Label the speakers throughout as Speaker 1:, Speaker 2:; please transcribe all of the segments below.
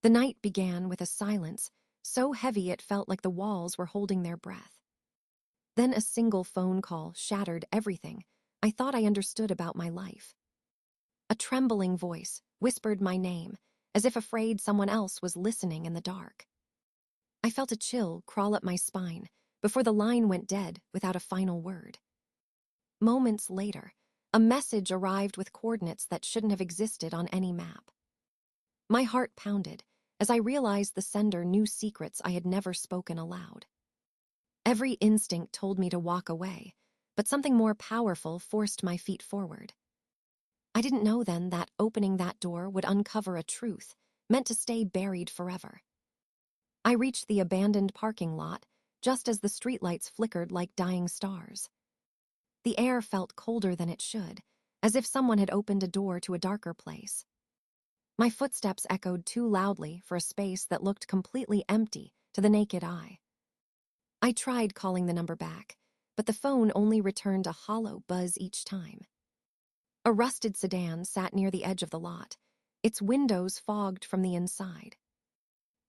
Speaker 1: The night began with a silence so heavy it felt like the walls were holding their breath. Then a single phone call shattered everything I thought I understood about my life. A trembling voice whispered my name, as if afraid someone else was listening in the dark. I felt a chill crawl up my spine before the line went dead without a final word. Moments later, a message arrived with coordinates that shouldn't have existed on any map. My heart pounded as I realized the sender knew secrets I had never spoken aloud. Every instinct told me to walk away, but something more powerful forced my feet forward. I didn't know then that opening that door would uncover a truth meant to stay buried forever. I reached the abandoned parking lot just as the streetlights flickered like dying stars. The air felt colder than it should, as if someone had opened a door to a darker place. My footsteps echoed too loudly for a space that looked completely empty to the naked eye. I tried calling the number back, but the phone only returned a hollow buzz each time. A rusted sedan sat near the edge of the lot, its windows fogged from the inside.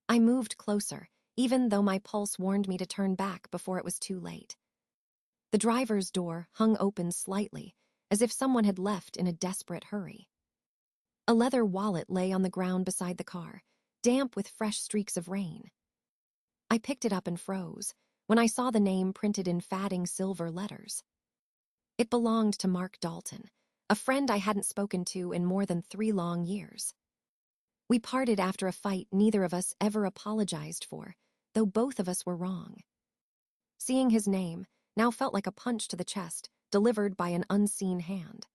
Speaker 1: I moved closer, even though my pulse warned me to turn back before it was too late. The driver's door hung open slightly, as if someone had left in a desperate hurry. A leather wallet lay on the ground beside the car, damp with fresh streaks of rain. I picked it up and froze when I saw the name printed in fading silver letters. It belonged to Mark Dalton, a friend I hadn't spoken to in more than 3 long years. We parted after a fight neither of us ever apologized for, though both of us were wrong. Seeing his name now felt like a punch to the chest, delivered by an unseen hand.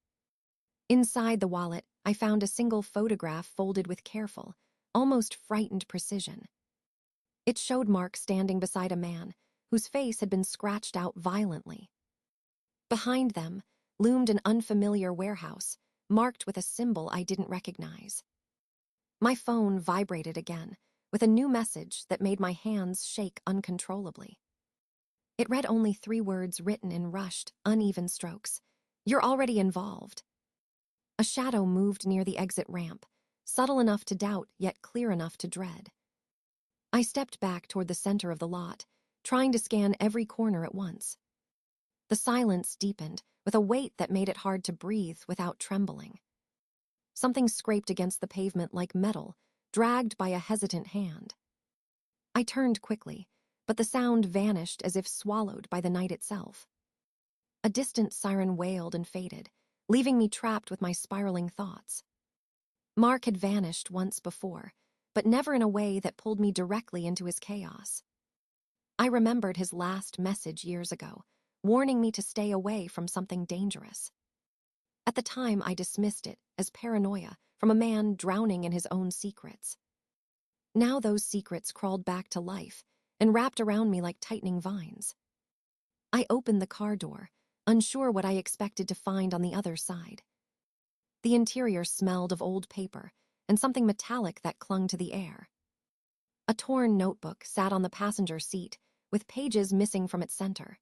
Speaker 1: Inside the wallet, I found a single photograph folded with careful, almost frightened precision. It showed Mark standing beside a man whose face had been scratched out violently. Behind them loomed an unfamiliar warehouse, marked with a symbol I didn't recognize. My phone vibrated again, with a new message that made my hands shake uncontrollably. It read only 3 words written in rushed, uneven strokes. "You're already involved." A shadow moved near the exit ramp, subtle enough to doubt, yet clear enough to dread. I stepped back toward the center of the lot, trying to scan every corner at once. The silence deepened, with a weight that made it hard to breathe without trembling. Something scraped against the pavement like metal, dragged by a hesitant hand. I turned quickly, but the sound vanished as if swallowed by the night itself. A distant siren wailed and faded, leaving me trapped with my spiraling thoughts. Mark had vanished once before, but never in a way that pulled me directly into his chaos. I remembered his last message years ago, warning me to stay away from something dangerous. At the time, I dismissed it as paranoia from a man drowning in his own secrets. Now those secrets crawled back to life and wrapped around me like tightening vines. I opened the car door, unsure what I expected to find on the other side. The interior smelled of old paper and something metallic that clung to the air. A torn notebook sat on the passenger seat, with pages missing from its center.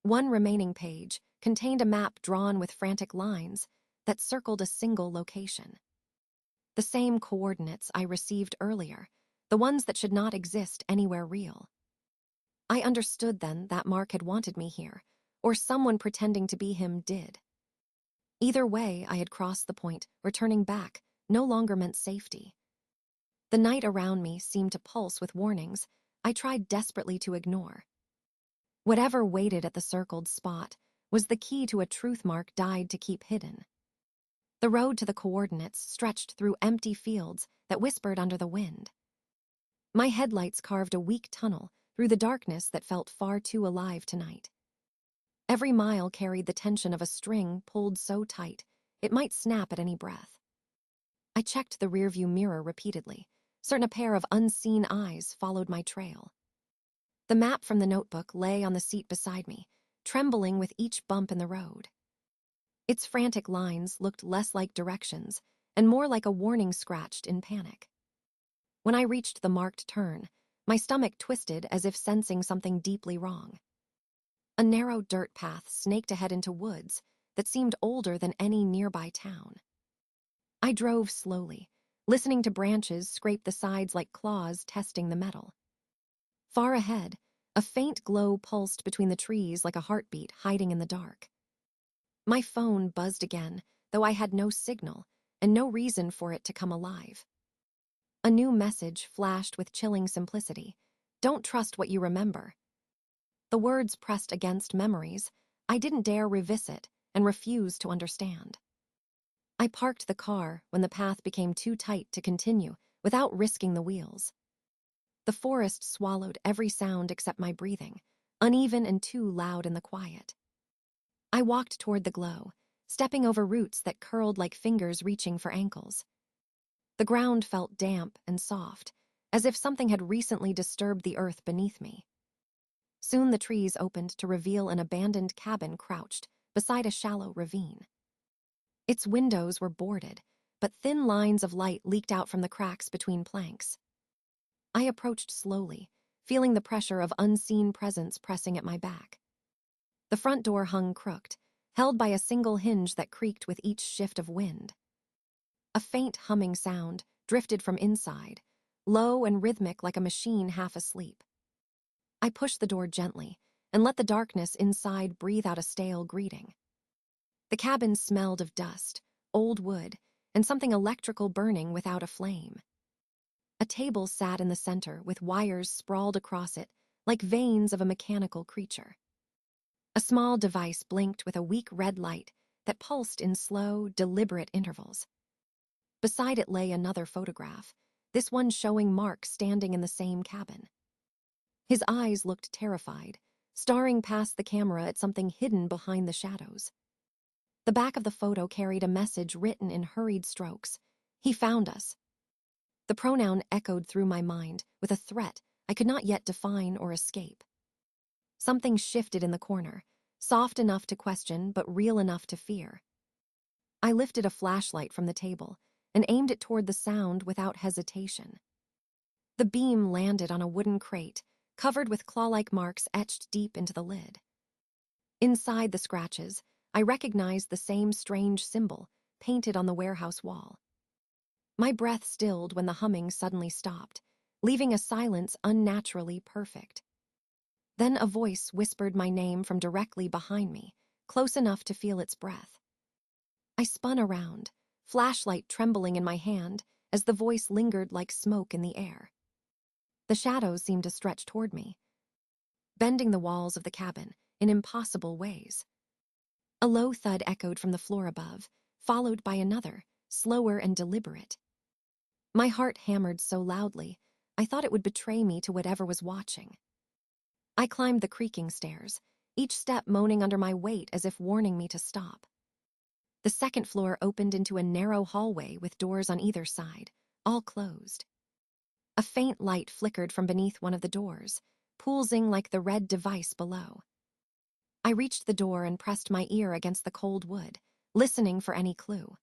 Speaker 1: One remaining page contained a map drawn with frantic lines that circled a single location. The same coordinates I received earlier, the ones that should not exist anywhere real. I understood then that Mark had wanted me here, or someone pretending to be him did. Either way, I had crossed the point where turning back no longer meant safety. The night around me seemed to pulse with warnings I tried desperately to ignore. Whatever waited at the circled spot was the key to a truth Mark died to keep hidden. The road to the coordinates stretched through empty fields that whispered under the wind. My headlights carved a weak tunnel through the darkness that felt far too alive tonight. Every mile carried the tension of a string pulled so tight it might snap at any breath. I checked the rearview mirror repeatedly, certain a pair of unseen eyes followed my trail. The map from the notebook lay on the seat beside me, trembling with each bump in the road. Its frantic lines looked less like directions and more like a warning scratched in panic. When I reached the marked turn, my stomach twisted as if sensing something deeply wrong. A narrow dirt path snaked ahead into woods that seemed older than any nearby town. I drove slowly, listening to branches scrape the sides like claws testing the metal. Far ahead, a faint glow pulsed between the trees like a heartbeat hiding in the dark. My phone buzzed again, though I had no signal and no reason for it to come alive. A new message flashed with chilling simplicity. Don't trust what you remember. The words pressed against memories I didn't dare revisit and refused to understand. I parked the car when the path became too tight to continue without risking the wheels. The forest swallowed every sound except my breathing, uneven and too loud in the quiet. I walked toward the glow, stepping over roots that curled like fingers reaching for ankles. The ground felt damp and soft, as if something had recently disturbed the earth beneath me. Soon the trees opened to reveal an abandoned cabin crouched beside a shallow ravine. Its windows were boarded, but thin lines of light leaked out from the cracks between planks. I approached slowly, feeling the pressure of unseen presence pressing at my back. The front door hung crooked, held by a single hinge that creaked with each shift of wind. A faint humming sound drifted from inside, low and rhythmic like a machine half asleep. I pushed the door gently and let the darkness inside breathe out a stale greeting. The cabin smelled of dust, old wood, and something electrical burning without a flame. A table sat in the center with wires sprawled across it like veins of a mechanical creature. A small device blinked with a weak red light that pulsed in slow, deliberate intervals. Beside it lay another photograph, this one showing Mark standing in the same cabin. His eyes looked terrified, staring past the camera at something hidden behind the shadows. The back of the photo carried a message written in hurried strokes. He found us. The pronoun echoed through my mind with a threat I could not yet define or escape. Something shifted in the corner, soft enough to question but real enough to fear. I lifted a flashlight from the table and aimed it toward the sound without hesitation. The beam landed on a wooden crate, covered with claw-like marks etched deep into the lid. Inside the scratches, I recognized the same strange symbol painted on the warehouse wall. My breath stilled when the humming suddenly stopped, leaving a silence unnaturally perfect. Then a voice whispered my name from directly behind me, close enough to feel its breath. I spun around, flashlight trembling in my hand as the voice lingered like smoke in the air. The shadows seemed to stretch toward me, bending the walls of the cabin in impossible ways. A low thud echoed from the floor above, followed by another, slower and deliberate. My heart hammered so loudly, I thought it would betray me to whatever was watching. I climbed the creaking stairs, each step moaning under my weight as if warning me to stop. The second floor opened into a narrow hallway with doors on either side, all closed. A faint light flickered from beneath one of the doors, pulsing like the red device below. I reached the door and pressed my ear against the cold wood, listening for any clue.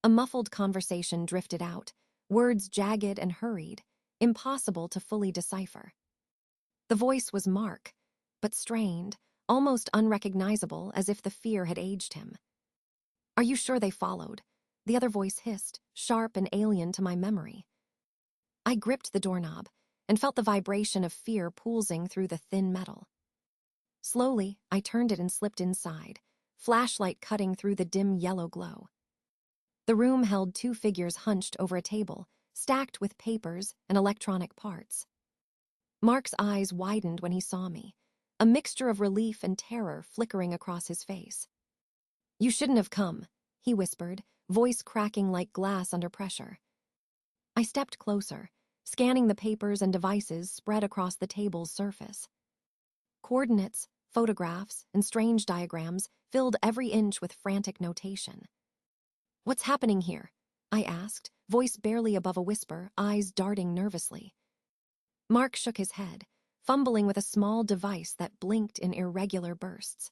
Speaker 1: A muffled conversation drifted out, words jagged and hurried, impossible to fully decipher. The voice was Mark, but strained, almost unrecognizable, as if the fear had aged him. "Are you sure they followed?" the other voice hissed, sharp and alien to my memory. I gripped the doorknob and felt the vibration of fear pulsing through the thin metal. Slowly, I turned it and slipped inside, flashlight cutting through the dim yellow glow. The room held two figures hunched over a table, stacked with papers and electronic parts. Mark's eyes widened when he saw me, a mixture of relief and terror flickering across his face. "You shouldn't have come," he whispered, voice cracking like glass under pressure. I stepped closer, scanning the papers and devices spread across the table's surface. Coordinates, photographs, and strange diagrams filled every inch with frantic notation. "What's happening here?" I asked, voice barely above a whisper, eyes darting nervously. Mark shook his head, fumbling with a small device that blinked in irregular bursts.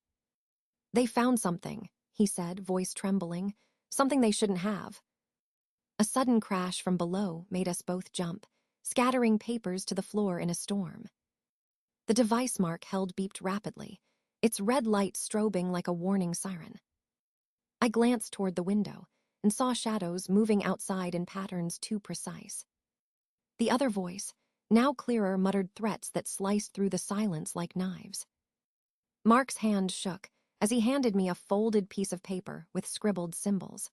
Speaker 1: "They found something," he said, voice trembling, "something they shouldn't have." A sudden crash from below made us both jump, scattering papers to the floor in a storm. The device Mark held beeped rapidly, its red light strobing like a warning siren. I glanced toward the window and saw shadows moving outside in patterns too precise. The other voice, now clearer, muttered threats that sliced through the silence like knives. Mark's hand shook as he handed me a folded piece of paper with scribbled symbols.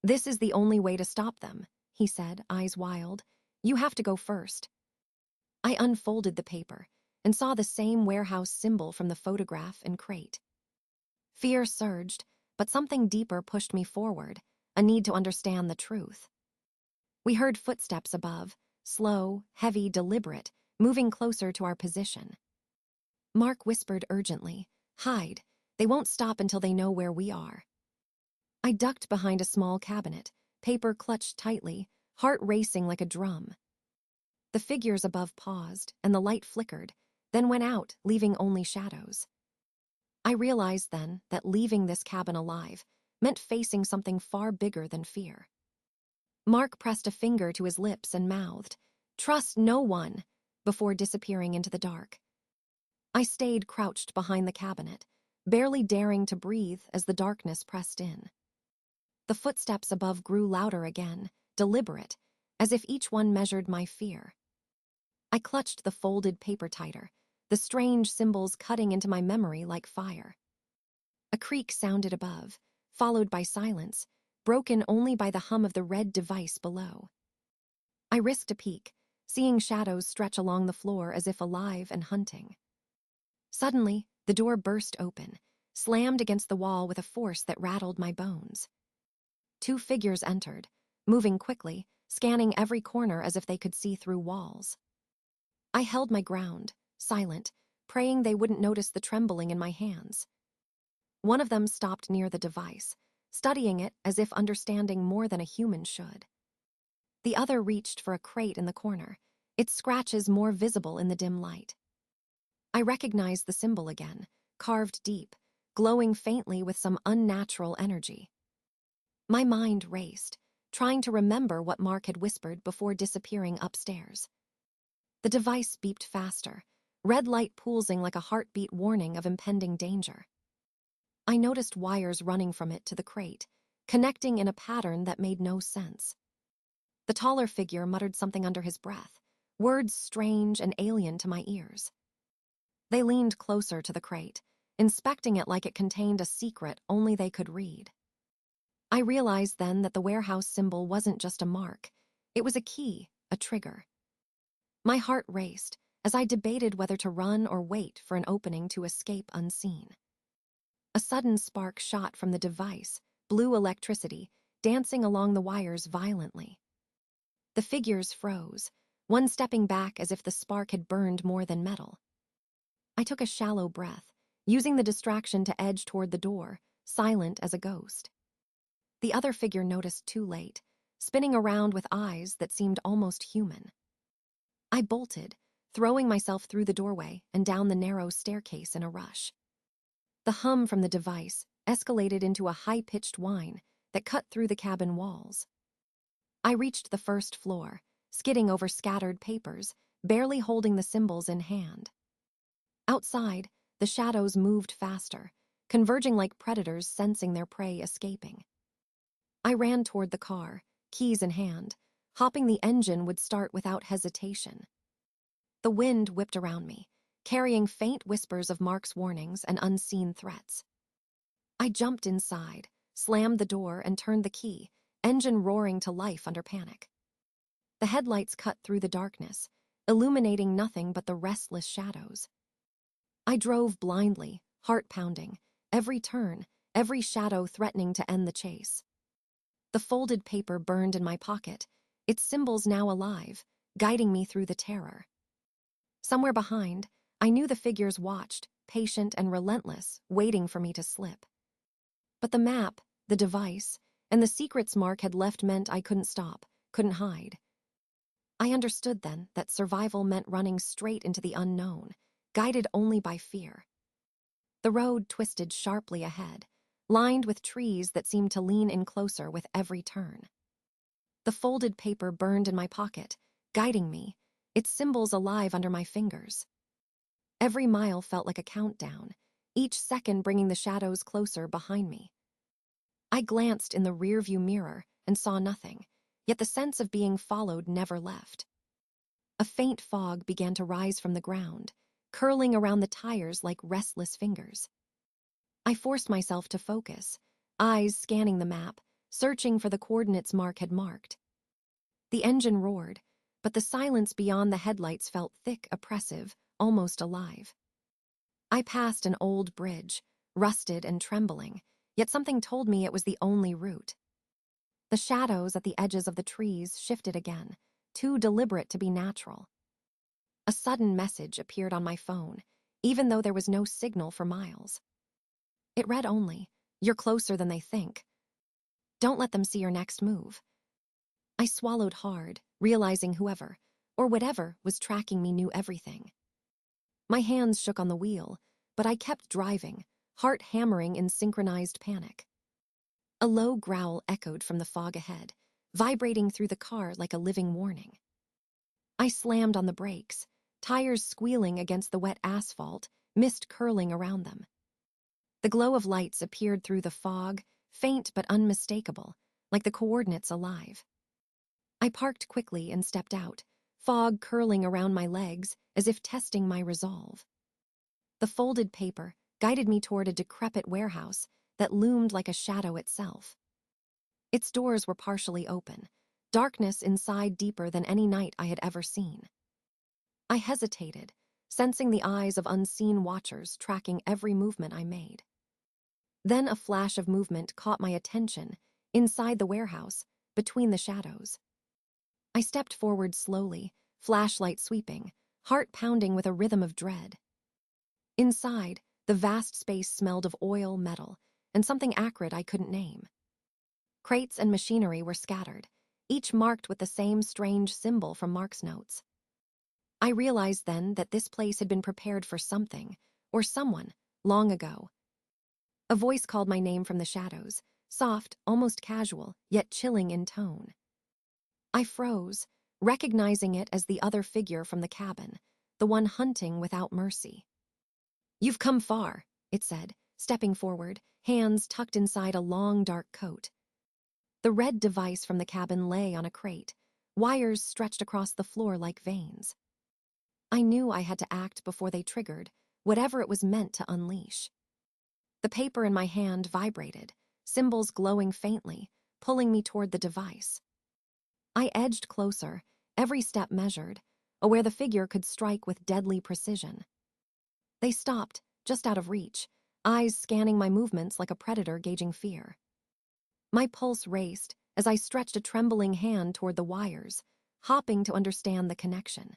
Speaker 1: "This is the only way to stop them," he said, eyes wild. "You have to go first." I unfolded the paper and saw the same warehouse symbol from the photograph and crate. Fear surged, but something deeper pushed me forward, a need to understand the truth. We heard footsteps above, slow, heavy, deliberate, moving closer to our position. Mark whispered urgently, "Hide. They won't stop until they know where we are." I ducked behind a small cabinet, paper clutched tightly, heart racing like a drum. The figures above paused, and the light flickered, then went out, leaving only shadows. I realized then that leaving this cabin alive meant facing something far bigger than fear. Mark pressed a finger to his lips and mouthed, "Trust no one," before disappearing into the dark. I stayed crouched behind the cabinet, barely daring to breathe as the darkness pressed in. The footsteps above grew louder again, deliberate, as if each one measured my fear. I clutched the folded paper tighter, the strange symbols cutting into my memory like fire. A creak sounded above, followed by silence, broken only by the hum of the red device below. I risked a peek, seeing shadows stretch along the floor as if alive and hunting. Suddenly, the door burst open, slammed against the wall with a force that rattled my bones. Two figures entered, moving quickly, scanning every corner as if they could see through walls. I held my ground, silent, praying they wouldn't notice the trembling in my hands. One of them stopped near the device, studying it as if understanding more than a human should. The other reached for a crate in the corner, its scratches more visible in the dim light. I recognized the symbol again, carved deep, glowing faintly with some unnatural energy. My mind raced, trying to remember what Mark had whispered before disappearing upstairs. The device beeped faster, red light pulsing like a heartbeat warning of impending danger. I noticed wires running from it to the crate, connecting in a pattern that made no sense. The taller figure muttered something under his breath, words strange and alien to my ears. They leaned closer to the crate, inspecting it like it contained a secret only they could read. I realized then that the warehouse symbol wasn't just a mark. It was a key, a trigger. My heart raced as I debated whether to run or wait for an opening to escape unseen. A sudden spark shot from the device, blue electricity, dancing along the wires violently. The figures froze, one stepping back as if the spark had burned more than metal. I took a shallow breath, using the distraction to edge toward the door, silent as a ghost. The other figure noticed too late, spinning around with eyes that seemed almost human. I bolted, throwing myself through the doorway and down the narrow staircase in a rush. The hum from the device escalated into a high-pitched whine that cut through the cabin walls. I reached the first floor, skidding over scattered papers, barely holding the symbols in hand. Outside, the shadows moved faster, converging like predators sensing their prey escaping. I ran toward the car, keys in hand, hoping the engine would start without hesitation. The wind whipped around me, carrying faint whispers of Mark's warnings and unseen threats. I jumped inside, slammed the door, and turned the key, engine roaring to life under panic. The headlights cut through the darkness, illuminating nothing but the restless shadows. I drove blindly, heart pounding, every turn, every shadow threatening to end the chase. The folded paper burned in my pocket, its symbols now alive, guiding me through the terror. Somewhere behind, I knew the figures watched, patient and relentless, waiting for me to slip. But the map, the device, and the secrets Mark had left meant I couldn't stop, couldn't hide. I understood then that survival meant running straight into the unknown, guided only by fear. The road twisted sharply ahead, lined with trees that seemed to lean in closer with every turn. The folded paper burned in my pocket, guiding me, its symbols alive under my fingers. Every mile felt like a countdown, each second bringing the shadows closer behind me. I glanced in the rearview mirror and saw nothing, yet the sense of being followed never left. A faint fog began to rise from the ground, curling around the tires like restless fingers. I forced myself to focus, eyes scanning the map, searching for the coordinates Mark had marked. The engine roared, but the silence beyond the headlights felt thick, oppressive, almost alive. I passed an old bridge, rusted and trembling, yet something told me it was the only route. The shadows at the edges of the trees shifted again, too deliberate to be natural. A sudden message appeared on my phone, even though there was no signal for miles. It read only, "You're closer than they think. Don't let them see your next move." I swallowed hard, realizing whoever, or whatever, was tracking me knew everything. My hands shook on the wheel, but I kept driving, heart hammering in synchronized panic. A low growl echoed from the fog ahead, vibrating through the car like a living warning. I slammed on the brakes, tires squealing against the wet asphalt, mist curling around them. The glow of lights appeared through the fog, faint but unmistakable, like the coordinates alive. I parked quickly and stepped out, fog curling around my legs as if testing my resolve. The folded paper guided me toward a decrepit warehouse that loomed like a shadow itself. Its doors were partially open, darkness inside deeper than any night I had ever seen. I hesitated, sensing the eyes of unseen watchers tracking every movement I made. Then a flash of movement caught my attention, inside the warehouse, between the shadows. I stepped forward slowly, flashlight sweeping, heart pounding with a rhythm of dread. Inside, the vast space smelled of oil, metal, and something acrid I couldn't name. Crates and machinery were scattered, each marked with the same strange symbol from Mark's notes. I realized then that this place had been prepared for something, or someone, long ago. A voice called my name from the shadows, soft, almost casual, yet chilling in tone. I froze, recognizing it as the other figure from the cabin, the one hunting without mercy. "You've come far," it said, stepping forward, hands tucked inside a long, dark coat. The red device from the cabin lay on a crate, wires stretched across the floor like veins. I knew I had to act before they triggered, whatever it was meant to unleash. The paper in my hand vibrated, symbols glowing faintly, pulling me toward the device. I edged closer, every step measured, aware the figure could strike with deadly precision. They stopped, just out of reach, eyes scanning my movements like a predator gauging fear. My pulse raced as I stretched a trembling hand toward the wires, hopping to understand the connection.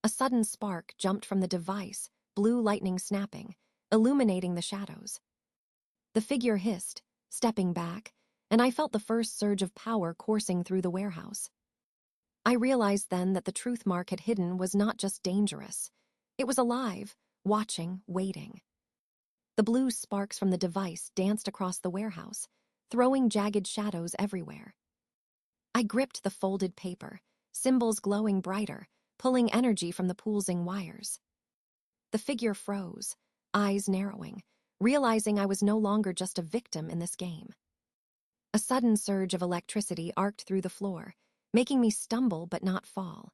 Speaker 1: A sudden spark jumped from the device, blue lightning snapping, illuminating the shadows. The figure hissed, stepping back, and I felt the first surge of power coursing through the warehouse. I realized then that the truth Mark had hidden was not just dangerous. It was alive, watching, waiting. The blue sparks from the device danced across the warehouse, throwing jagged shadows everywhere. I gripped the folded paper, symbols glowing brighter, pulling energy from the pulsing wires. The figure froze, eyes narrowing, realizing I was no longer just a victim in this game. A sudden surge of electricity arced through the floor, making me stumble but not fall.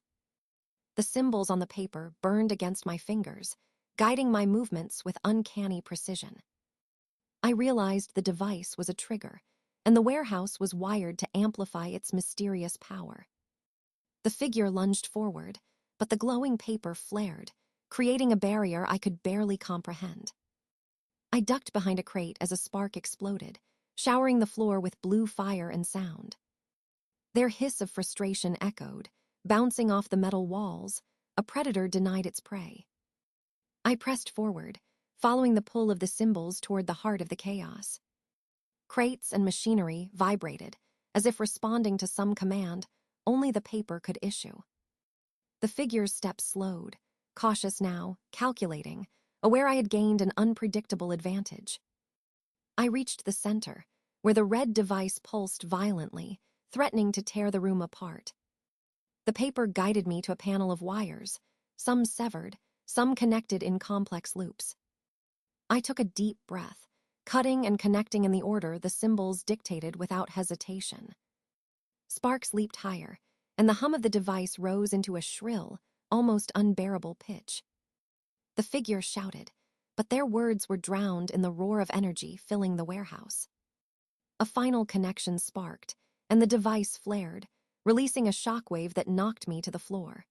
Speaker 1: The symbols on the paper burned against my fingers, guiding my movements with uncanny precision. I realized the device was a trigger, and the warehouse was wired to amplify its mysterious power. The figure lunged forward, but the glowing paper flared, creating a barrier I could barely comprehend. I ducked behind a crate as a spark exploded, showering the floor with blue fire and sound. Their hiss of frustration echoed, bouncing off the metal walls. A predator denied its prey. I pressed forward, following the pull of the symbols toward the heart of the chaos. Crates and machinery vibrated, as if responding to some command only the paper could issue. The figure's steps slowed, cautious now, calculating, aware I had gained an unpredictable advantage. I reached the center, where the red device pulsed violently, threatening to tear the room apart. The paper guided me to a panel of wires, some severed, some connected in complex loops. I took a deep breath, cutting and connecting in the order the symbols dictated without hesitation. Sparks leaped higher, and the hum of the device rose into a shrill, almost unbearable pitch. The figure shouted, but their words were drowned in the roar of energy filling the warehouse. A final connection sparked, and the device flared, releasing a shockwave that knocked me to the floor.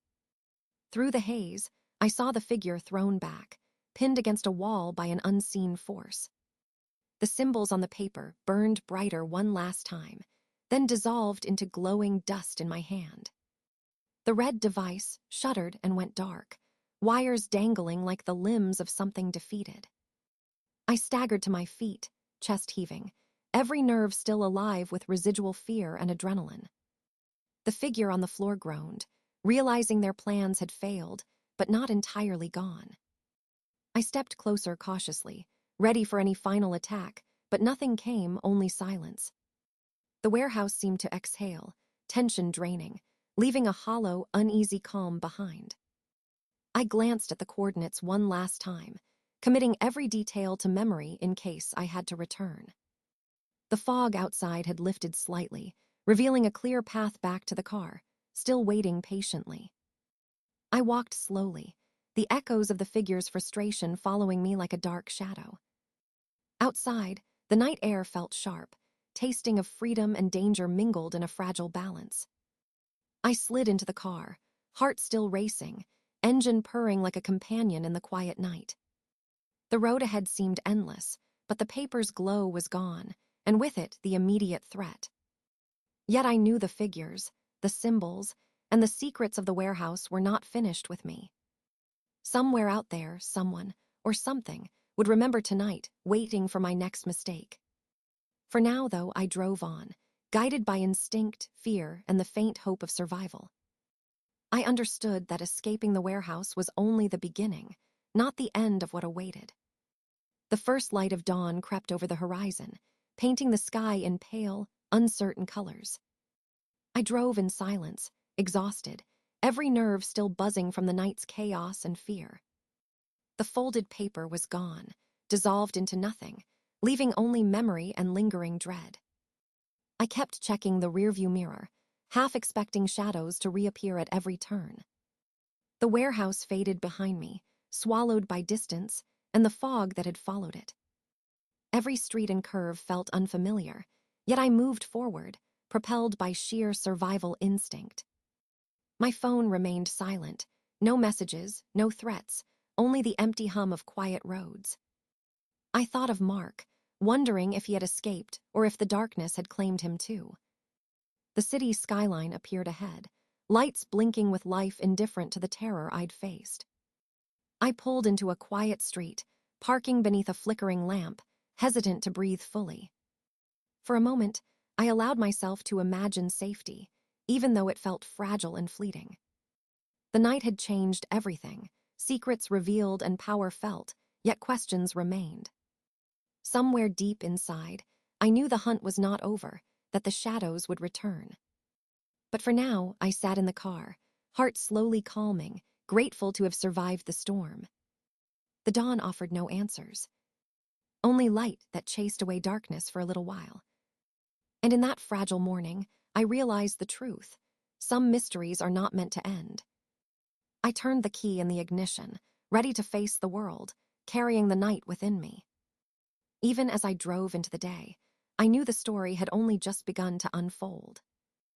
Speaker 1: Through the haze, I saw the figure thrown back, pinned against a wall by an unseen force. The symbols on the paper burned brighter one last time, then dissolved into glowing dust in my hand. The red device shuddered and went dark, wires dangling like the limbs of something defeated. I staggered to my feet, chest heaving, every nerve still alive with residual fear and adrenaline. The figure on the floor groaned, realizing their plans had failed, but not entirely gone. I stepped closer cautiously, ready for any final attack, but nothing came, only silence. The warehouse seemed to exhale, tension draining, leaving a hollow, uneasy calm behind. I glanced at the coordinates one last time, committing every detail to memory in case I had to return. The fog outside had lifted slightly, revealing a clear path back to the car, still waiting patiently. I walked slowly, the echoes of the figure's frustration following me like a dark shadow. Outside, the night air felt sharp, tasting of freedom and danger mingled in a fragile balance. I slid into the car, heart still racing, engine purring like a companion in the quiet night. The road ahead seemed endless, but the paper's glow was gone, and with it the immediate threat. Yet I knew the figures, the symbols, and the secrets of the warehouse were not finished with me. Somewhere out there, someone, or something, would remember tonight, waiting for my next mistake. For now, though, I drove on, guided by instinct, fear, and the faint hope of survival. I understood that escaping the warehouse was only the beginning, not the end of what awaited. The first light of dawn crept over the horizon, painting the sky in pale, uncertain colors. I drove in silence, exhausted, every nerve still buzzing from the night's chaos and fear. The folded paper was gone, dissolved into nothing, leaving only memory and lingering dread. I kept checking the rearview mirror, half expecting shadows to reappear at every turn. The warehouse faded behind me, swallowed by distance and the fog that had followed it. Every street and curve felt unfamiliar, yet I moved forward, propelled by sheer survival instinct. My phone remained silent, no messages, no threats, only the empty hum of quiet roads. I thought of Mark, wondering if he had escaped or if the darkness had claimed him too. The city's skyline appeared ahead, lights blinking with life indifferent to the terror I'd faced. I pulled into a quiet street, parking beneath a flickering lamp, hesitant to breathe fully. For a moment, I allowed myself to imagine safety, even though it felt fragile and fleeting. The night had changed everything, secrets revealed and power felt, yet questions remained. Somewhere deep inside, I knew the hunt was not over, that the shadows would return. But for now, I sat in the car, heart slowly calming, grateful to have survived the storm. The dawn offered no answers, only light that chased away darkness for a little while. And in that fragile morning, I realized the truth. Some mysteries are not meant to end. I turned the key in the ignition, ready to face the world, carrying the night within me. Even as I drove into the day, I knew the story had only just begun to unfold.